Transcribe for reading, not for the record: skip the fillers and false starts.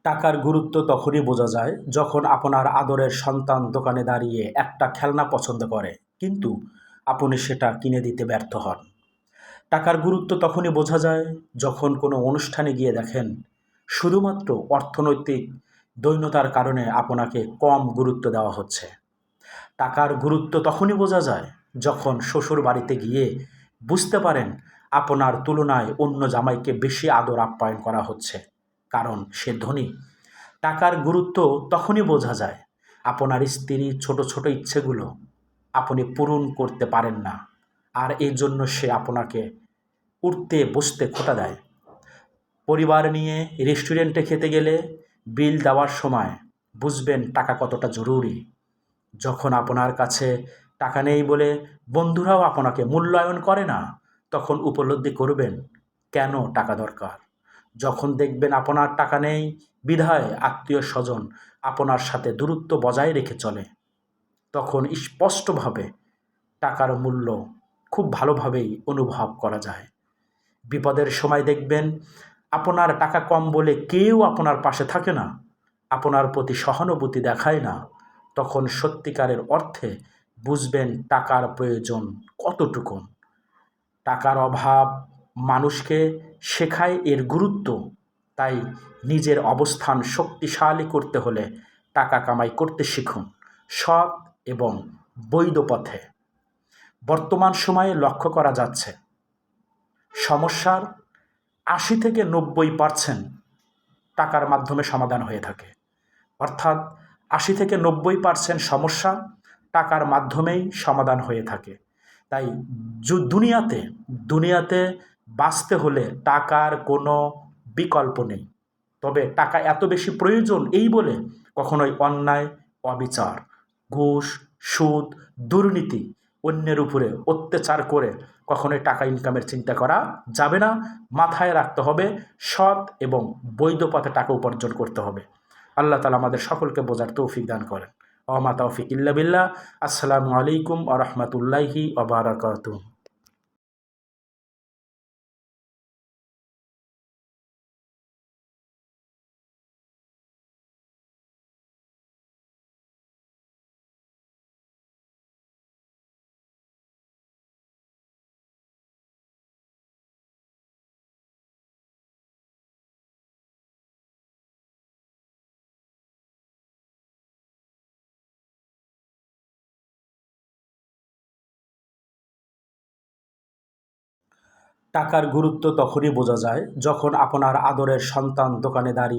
টাকার গুরুত্ব তখনই বোঝা যায় যখন আপনার আদরের সন্তান দোকানে দাঁড়িয়ে একটা খেলনা পছন্দ করে, কিন্তু আপনি সেটা কিনে দিতে ব্যর্থ হন। টাকার গুরুত্ব তখনই বোঝা যায় যখন কোনো অনুষ্ঠানে গিয়ে দেখেন শুধুমাত্র অর্থনৈতিক দৈন্যতার কারণে আপনাকে কম গুরুত্ব দেওয়া হচ্ছে। টাকার গুরুত্ব তখনই বোঝা যায় যখন শ্বশুর বাড়িতে গিয়ে বুঝতে পারেন আপনার তুলনায় অন্য জামাইকে বেশি আদর আপ্যায়ন করা হচ্ছে, কারণ সে ধনী। টাকার গুরুত্ব তখনই বোঝা যায় আপনার স্ত্রীর ছোট ছোট ইচ্ছেগুলো আপনি পূরণ করতে পারেন না, আর এই জন্য সে আপনাকে উঠতে বসতে খোঁটা দেয়। পরিবার নিয়ে রেস্টুরেন্টে খেতে গেলে বিল দেওয়ার সময় বুঝবেন টাকা কতটা জরুরি। যখন আপনার কাছে টাকা নেই বলে বন্ধুরাও আপনাকে মূল্যায়ন করে না, তখন উপলব্ধি করবেন কেন টাকা দরকার। যখন দেখবেন আপনার টাকা নেই বিধায় আত্মীয় স্বজন আপনার সাথে দূরত্ব বজায় রেখে চলে, তখন স্পষ্টভাবে টাকার মূল্য খুব ভালোভাবেই অনুভব করা যায়। বিপদের সময় দেখবেন আপনার টাকা কম বলে কেউ আপনার পাশে থাকে না, আপনার প্রতি সহানুভূতি দেখায় না। তখন সত্যিকারের অর্থে বুঝবেন টাকার প্রয়োজন কতটুকু। টাকার অভাব মানুষকে শেখায় এর গুরুত্ব। তাই নিজের অবস্থান শক্তিশালী করতে হলে টাকা কামাই করতে শিখুন, সৎ এবং বৈধ পথে। বর্তমান সময়ে লক্ষ্য করা যাচ্ছে সমস্যার ৮০ থেকে ৯০% টাকার মাধ্যমে সমাধান হয়ে থাকে। অর্থাৎ ৮০ থেকে ৯০% সমস্যা টাকার মাধ্যমেই সমাধান হয়ে থাকে। তাই দুনিয়াতে দুনিয়াতে বাঁচতে হলে টাকার কোনো বিকল্প নেই। তবে টাকা এত বেশি প্রয়োজন এই বলে কখনোই অন্যায়, অবিচার, ঘুষ, সুদ, দুর্নীতি, অন্যের উপরে অত্যাচার করে কখনোই টাকা ইনকামের চিন্তা করা যাবে না। মাথায় রাখতে হবে সৎ এবং বৈধ পথে টাকা উপার্জন করতে হবে। আল্লাহ তাআলা আমাদের সকলকে বোঝার তৌফিক দান করেন। ওয়া মা তাওফিক ইল্লা বিল্লাহ। আসসালামু আলাইকুম ওয়া রাহমাতুল্লাহি ওয়া বারাকাতুহু। টাকার গুরুত্ব তখনই বোঝা যায় যখন আপনার আদরের সন্তান দোকানে দাঁড়িয়ে